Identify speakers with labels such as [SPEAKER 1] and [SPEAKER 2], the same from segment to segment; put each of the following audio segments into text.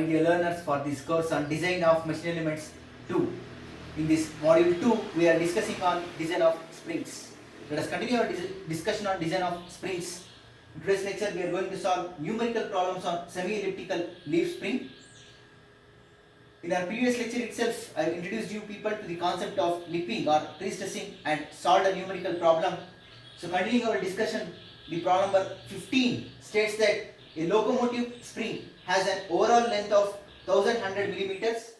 [SPEAKER 1] my dear learners, for this course on design of machine elements 2. In this module 2, we are discussing on design of springs. Let us continue our discussion on design of springs. In today's lecture, we are going to solve numerical problems on semi-elliptical leaf spring. In our previous lecture itself, I introduced you people to the concept of lipping or pre-stressing and solved a numerical problem. So continuing our discussion, the problem number 15 states that a locomotive spring has an overall length of 1100 millimeters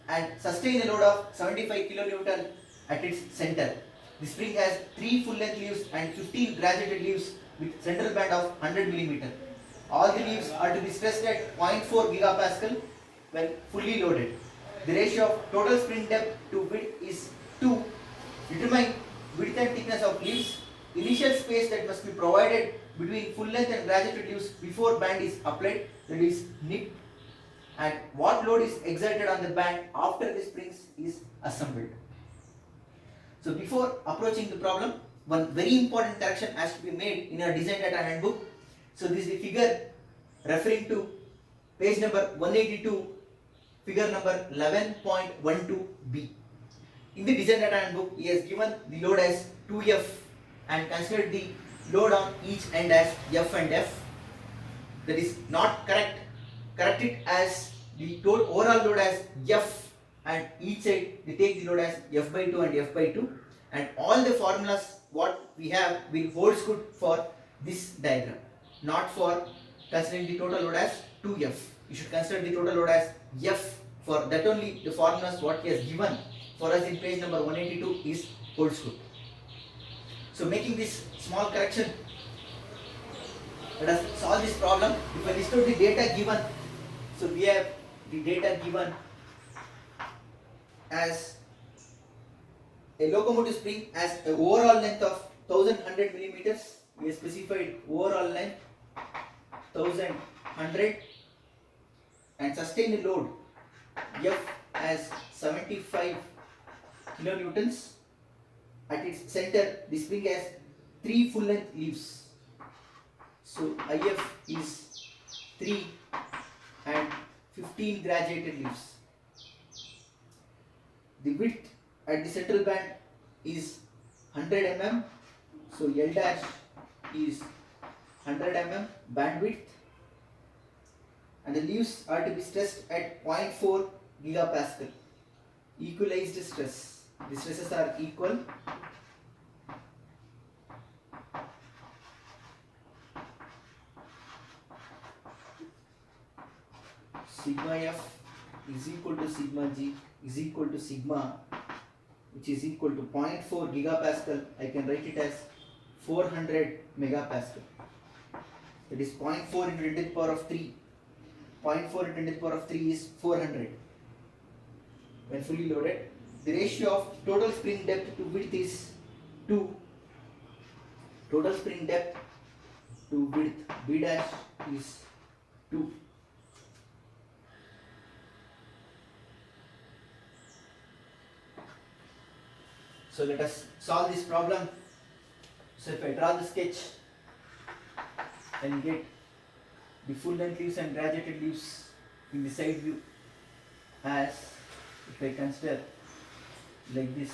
[SPEAKER 1] and sustain a load of 75 kilonewton at its center. The spring has 3 full length leaves and 15 graduated leaves with central band of 100 millimeter. All the leaves are to be stressed at 0.4 gigapascal when fully loaded. The ratio of total spring depth to width is 2. Determine width and thickness of leaves. Initial space that must be provided between full length and graduated leaves before band is applied, that is nip, and what load is exerted on the band after the springs is assembled. So before approaching the problem, one very important correction has to be made in our design data handbook. So this is the figure referring to page number 182, figure number 11.12b. In the design data handbook, he has given the load as 2F and considered the load on each end as F and F. That is not correct. Correct it as the total overall load as F and each side they take the load as F by 2 and F by 2, and all the formulas what we have will holds good for this diagram, not for considering the total load as 2F. You should consider the total load as F. For that only the formulas what he has given for us in page number 182 is holds good. So making this small correction, let us solve this problem. If I list out the data given, so we have the data given as a locomotive spring has an overall length of 1100 millimeters. We have specified overall length 1100 and sustain a load F as 75 kilonewtons. At its center, the spring has 3 full length leaves. So IF is 3 and 15 graduated leaves. The width at the central band is 100 mm. So L dash is 100 mm bandwidth, and the leaves are to be stressed at 0.4 gigapascal. Equalized stress. The stresses are equal. Sigma F is equal to sigma G is equal to sigma, which is equal to 0.4 gigapascal. I can write it as 400 megapascal. That is 0.4 into 10 to the power of 3. 0.4 into 10 to the power of 3 is 400 when fully loaded. The ratio of total spring depth to width is 2. Total spring depth to width B dash is 2. So let us solve this problem. So if I draw the sketch, then get the full length leaves and graduated leaves in the side view as, if I consider like this,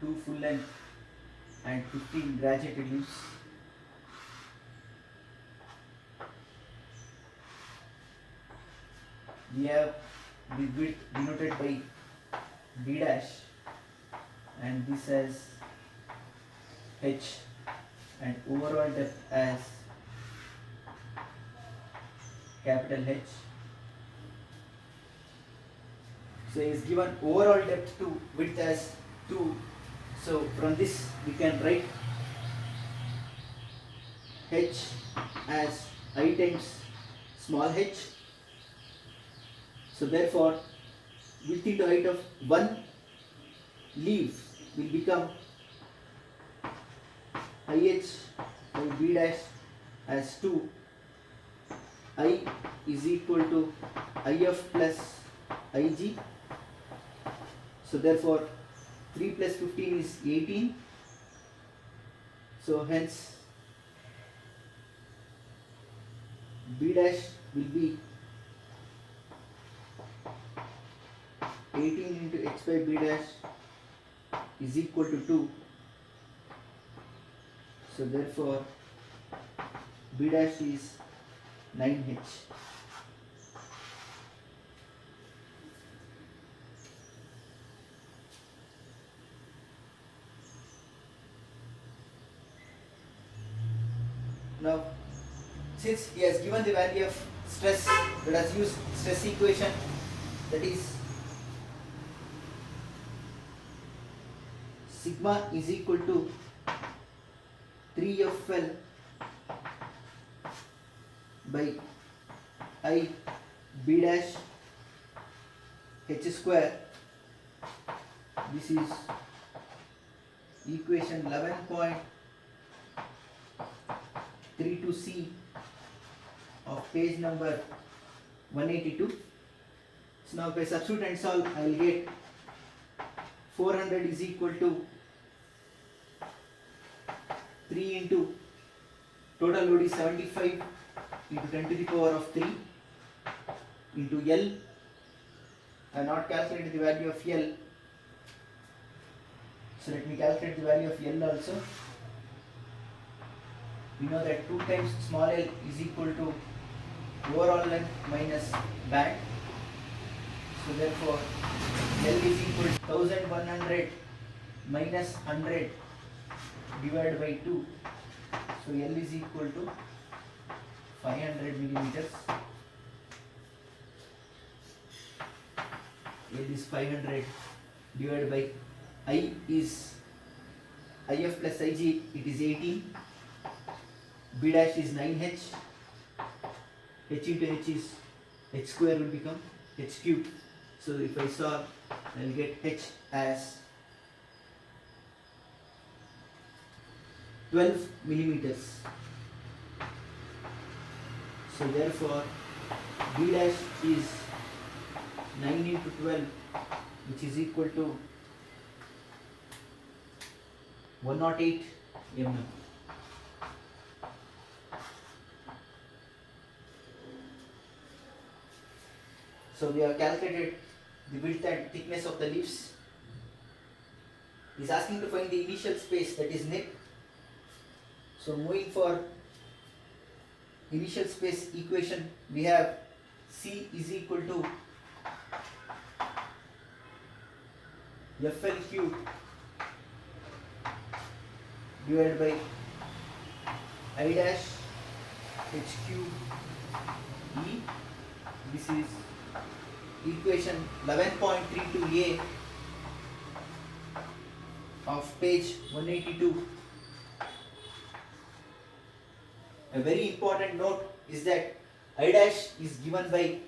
[SPEAKER 1] two full length and 15 graduated leaves. We have the width denoted by B dash and this as H, and overall depth as capital H. So is given overall depth to width as 2. So from this we can write H as I times small h. So therefore width into height of one leaf will become IH by B dash as 2. I is equal to IF plus IG. So therefore 3 plus 15 is 18. So hence B dash will be 18 into h by B dash is equal to 2. So therefore B dash is 9h. Now, since he has given the value of stress, let us use stress equation, that is sigma is equal to 3FL by I B dash h square. This is equation 11.32c of page number 182. So now if I substitute and solve, I will get 400 is equal to 3 into total load is 75 into 10 to the power of 3 into L. I have not calculated the value of L, so let me calculate the value of L also. We know that 2 times small l is equal to overall length minus band. So therefore L is equal to 1100 minus 100 divided by 2. So L is equal to 500 millimeters. L is 500 divided by I is IF plus IG, it is 18. B dash is 9h. H into h is h square will become h cube. So if I solve, I will get h as 12 millimeters. So therefore B dash is 9 into 12, which is equal to 108 mm. So we have calculated the width and thickness of the leaves. He is asking to find the initial space, that is nip. So moving for initial space equation, we have C is equal to FL cube divided by I dash h cube E. This is equation 11.32a of page 182. A very important note is that I dash is given by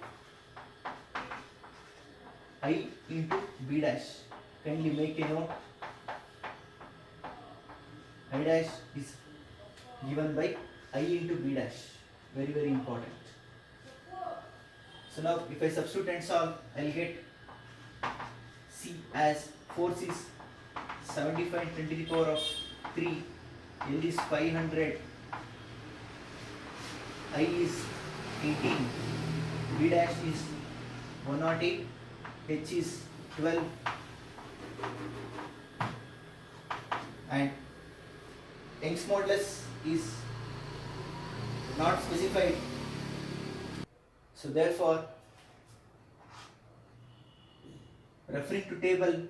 [SPEAKER 1] I into B dash. Kindly make a note. I dash is given by I into B dash. Very, very important. So now if I substitute and solve, I will get C as force is 75 10 to the power of 3, L is 500, I is 18, B dash is 108, H is 12, and Young's modulus is not specified. So therefore, referring to table,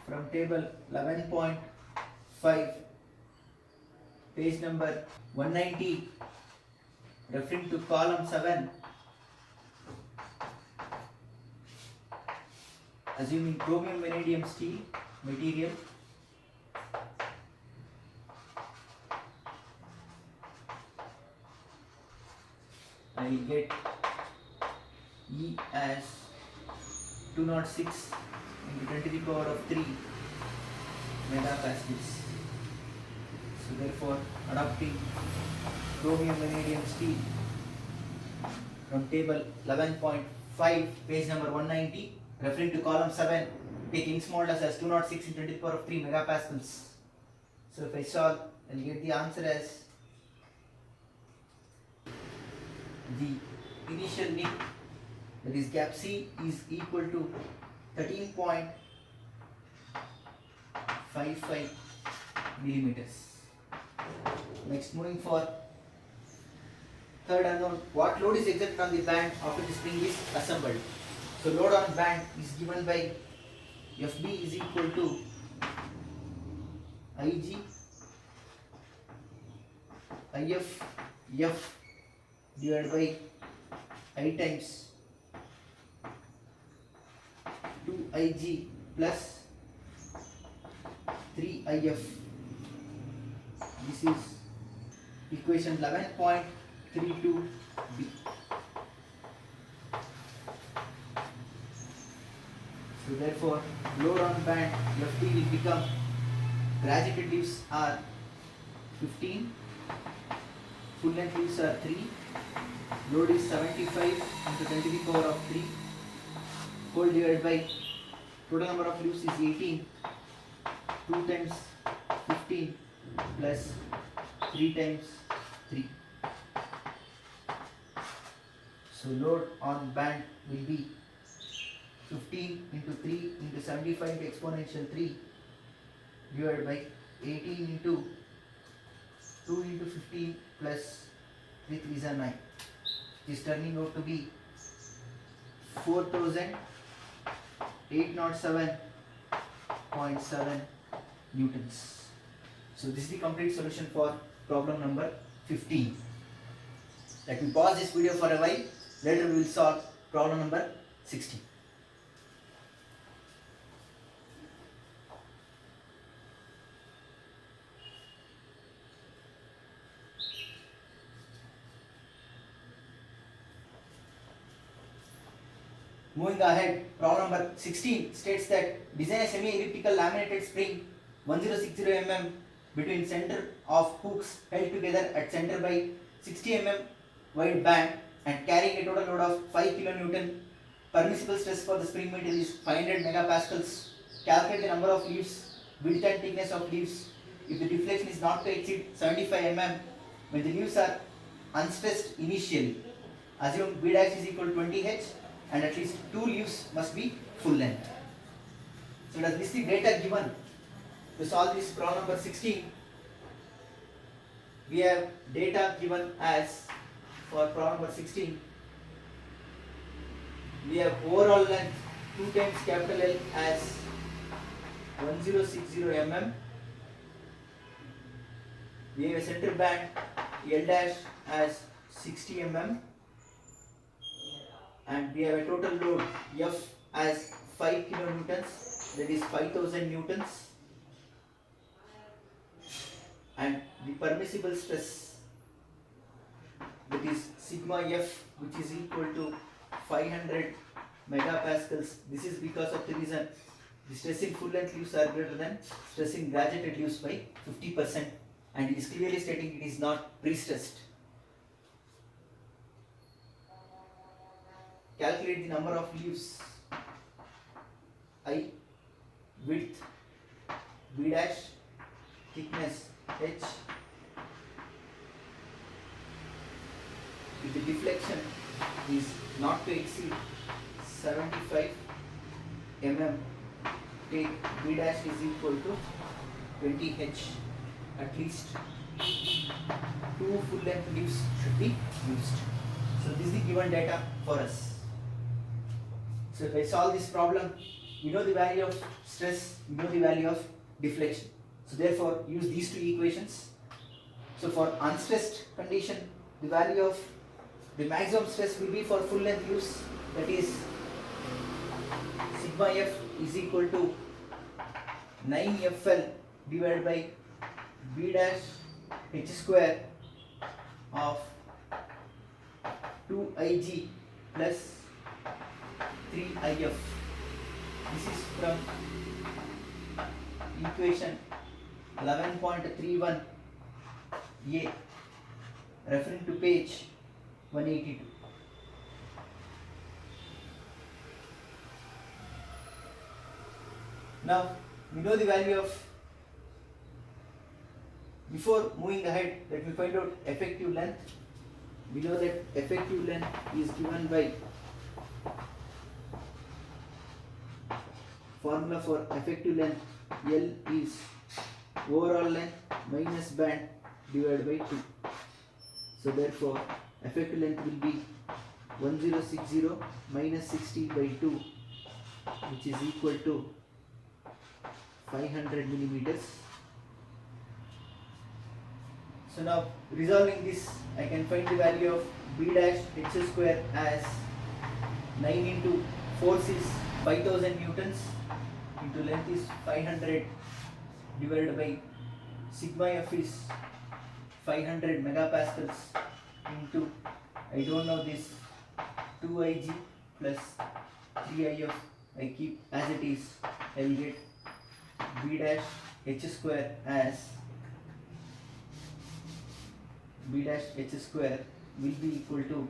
[SPEAKER 1] from table 11.5, page number 190, referring to column 7, assuming chromium vanadium steel material, I will get E as 206 into 10 to the power of 3 megapascals. So therefore, adopting chromium vanadium steel from table 11.5, page number 190, referring to column 7, take Young's modulus as 206 into 10 to the power of 3 megapascals. So if I solve, I will get the answer as the initial nick, that is gap C, is equal to 13.55 millimeters. Next, moving for third unknown, what load is exerted on the band after the spring is assembled? So load on band is given by FB is equal to IG IF F divided by I times 2IG plus 3IF. This is equation 11.32b. So therefore, load on band FD will become, graduated leaves are 15, full length leaves are 3, load is 75 into 10 to the power of 3, whole divided by total number of leaves is 18, 2 times 15 plus 3 times 3. So load on band will be 15 into 3 into 75 into exponential 3 divided by 18 into 2 into 15 plus 3 3s are 9. It is turning out to be 4807.7 newtons. So this is the complete solution for problem number 15. Let me pause this video for a while. Later we will solve problem number 16. Moving ahead, problem number 16 states that design a semi-elliptical laminated spring 1060 mm between center of hooks held together at center by 60 mm wide band and carrying a total load of 5 kN. Permissible stress for the spring meter is 500 megapascals. Calculate the number of leaves, width and thickness of leaves if the deflection is not to exceed 75 mm when the leaves are unstressed initially. Assume B dash is equal to 20 H and at least 2 leaves must be full length. So does this the data given to solve this problem number 16? We have data given as, for problem number 16, we have overall length 2 times capital L as 1060 mm. We have a center band L dash as 60 mm. And we have a total load F as 5 kilonewtons, that is 5000 newtons, and the permissible stress, that is sigma F, which is equal to 500 megapascals. This is because of the reason the stress in full length leaves are greater than stress in graduated leaves by 50%, and it is clearly stating it is not pre-stressed. Calculate the number of leaves, I, width, B dash, thickness, H. If the deflection is not to exceed 75 mm, take B dash is equal to 20 H. At least 2 full length leaves should be used. So this is the given data for us. So if I solve this problem, we know the value of stress, we know the value of deflection. So therefore, use these two equations. So for unstressed condition, the value of the maximum stress will be for full length leaves, that is sigma F is equal to 9FL divided by B dash H square of 2IG plus 3IF. This is from equation 11.31a, referring to page 182. Now we know the value of, before moving ahead, let me find out effective length. Below that, effective length is given by formula for effective length. L is overall length minus band divided by 2. So therefore, effective length will be 1060 minus 60 by 2, which is equal to 500 millimeters. So now, resolving this, I can find the value of B dash h square as 9 into force is 5000 newtons into length is 500 divided by sigma f is 500 megapascals into, I don't know this, 2Ig plus 3If. I keep as it is. I will get B dash h square as B dash h square will be equal to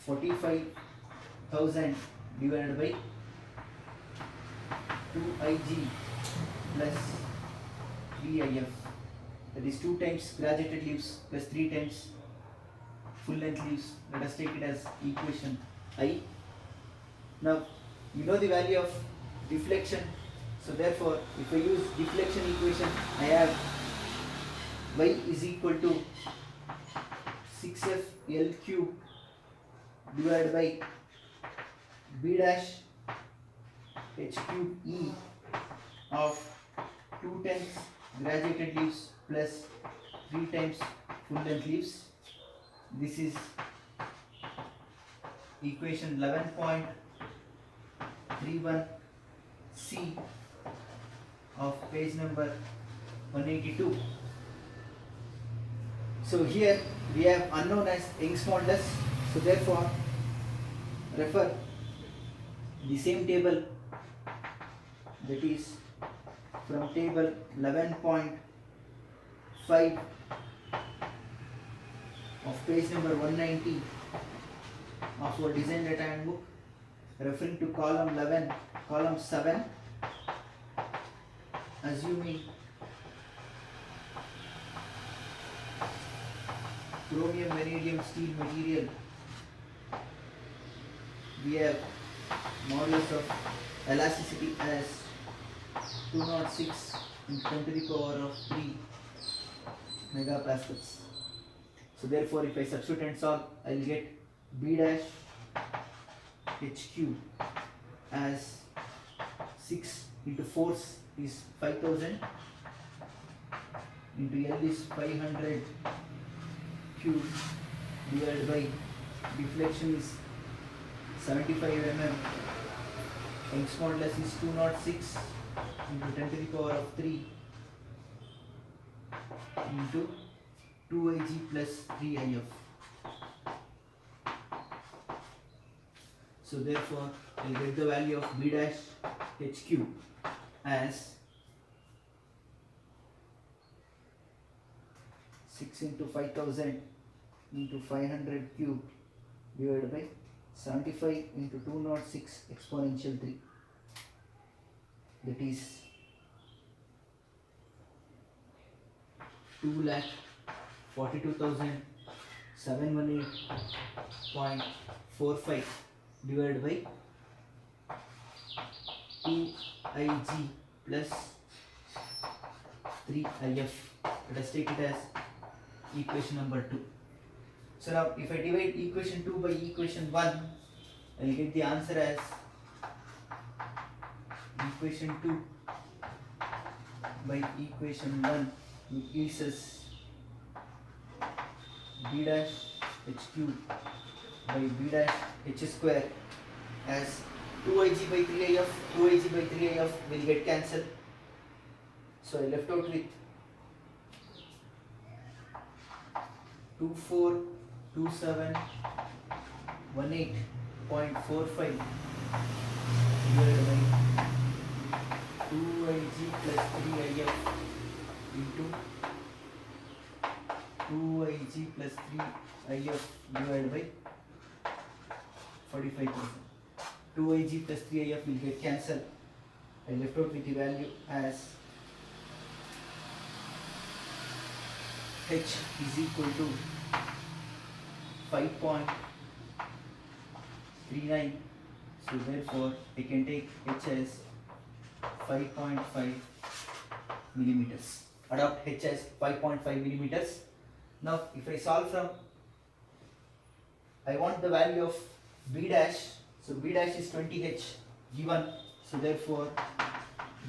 [SPEAKER 1] 45,000 divided by 2Ig plus 3If, that is 2 times graduated leaves plus 3 times full length leaves. Let us take it as equation I. Now you know the value of deflection, so therefore if I use deflection equation, I have y is equal to 6f L cube divided by B dash h cube E of 2 times graduated leaves plus 3 times full length leaves. This is equation 11.31 C of page number 182. So here we have unknown as Young's modulus, so therefore refer the same table, that is from table 11.5 of page number 190 of our design data handbook, referring to column 11, column 7, assuming chromium vanadium steel material, we have modulus of elasticity as 206 into 10 to the power of 3 megapascals. So therefore if I substitute and solve, I will get B dash h cube as 6 into force is 5000 into L is 500 cube divided by deflection is 75 mm. Young's modulus is 206 into 10 to the power of 3 into 2Ig plus 3If. So therefore I will get the value of B dash h cube as 6 into 5000 into 500 cube divided by 75 into 206 exponential 3, that is 2,42,718.45 divided by 2Ig plus 3If. Let us take it as equation number 2. So now if I divide equation 2 by equation 1, I will get the answer as equation 2 by equation 1, which gives us B dash h cube by B dash h square as 2Ig by 3If, 2Ig by 3If will get cancelled. So I left out with 242718.45 divided by 2Ig plus 3If into 2Ig plus 3If divided by 45,000. 2Ig plus 3If will get cancelled. I left out with the value as H is equal to 5.39. So therefore I can take H as 5.5 millimeters. Adopt H as 5.5 millimeters. Now if I solve from, I want the value of B dash. So B dash is 20H given. So therefore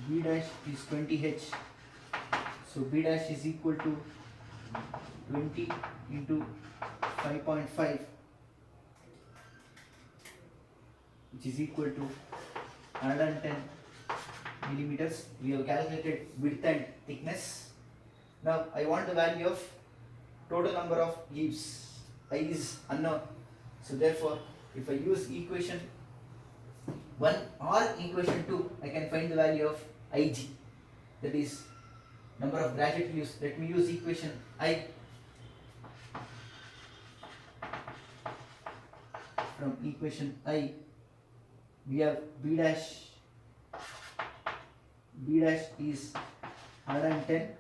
[SPEAKER 1] B dash is 20H. So B dash is equal to 20 into 5.5, which is equal to 110 millimeters. We have calculated width and thickness. Now I want the value of total number of leaves. I is unknown. So therefore if I use equation 1 or equation 2, I can find the value of Ig, that is number of graduate leaves. Let me use equation I. From equation I, we have B dash. B dash is 110,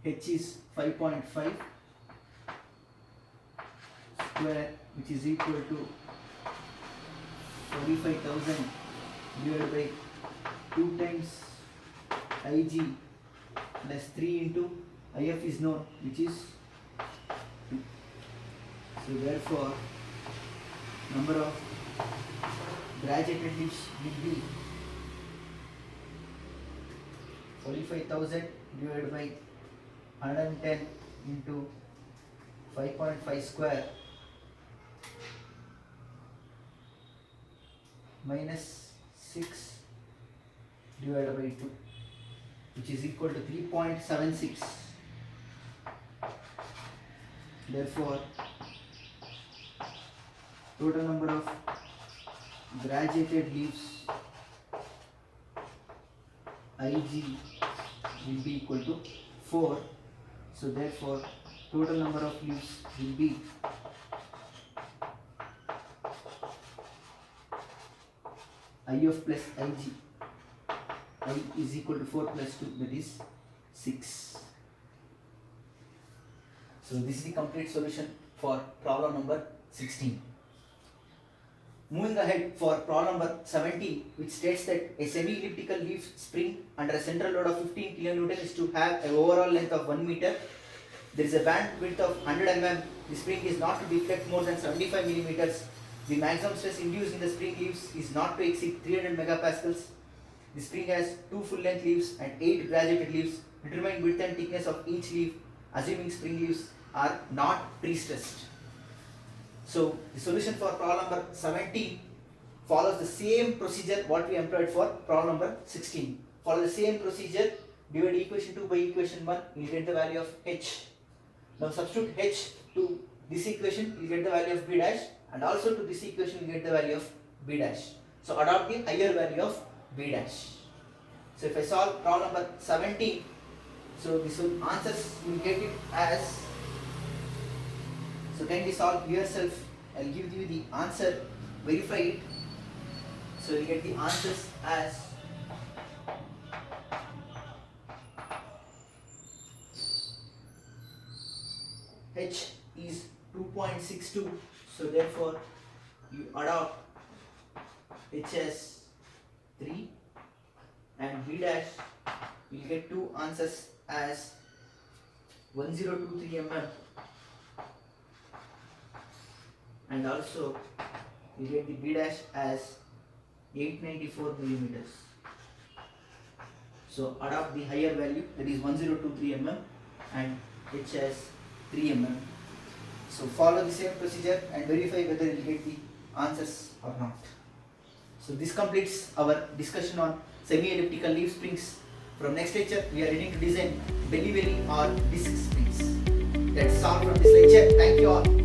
[SPEAKER 1] H is 5.5 square, which is equal to 45,000 divided by 2 times Ig plus 3 into If is known, which is 2. So therefore number of graduated leaves will be 45,000 divided by 110 into 5.5 square minus 6 divided by 2, which is equal to 3.76. Therefore total number of graduated leaves Ig will be equal to 4. So therefore total number of leaves will be If plus Ig. I is equal to 4 plus 2, that is 6. So this is the complete solution for problem number 16. Moving ahead for problem number 17, which states that a semi-elliptical leaf spring under a central load of 15 kN is to have an overall length of 1 meter. There is a bandwidth of 100 mm. The spring is not to deflect more than 75 millimeters. The maximum stress induced in the spring leaves is not to exceed 300 megapascals. The spring has 2 full-length leaves and 8 graduated leaves. Determine width and thickness of each leaf, assuming spring leaves are not pre-stressed. So the solution for problem number 17 follows the same procedure what we employed for problem number 16. Follow the same procedure. Divide equation 2 by equation 1. You will get the value of H. Now substitute H to this equation. You will get the value of B dash, and also to this equation you will get the value of B dash. So adopt the higher value of B dash. So if I solve problem number 17, so this will answers you will get it as. So kindly solve yourself. I will give you the answer. Verify it. So you get the answers as H is 2.62. So therefore you adopt H as 3, and B dash you will get two answers as 1023 mm, and also you get the B dash as 894 millimeters. So adopt the higher value, that is 1023 mm, and H as 3 mm. So follow the same procedure and verify whether you will get the answers or not. So this completes our discussion on semi-elliptical leaf springs. From next lecture we are ready to design belly or disc springs. That's all from this lecture. Thank you all.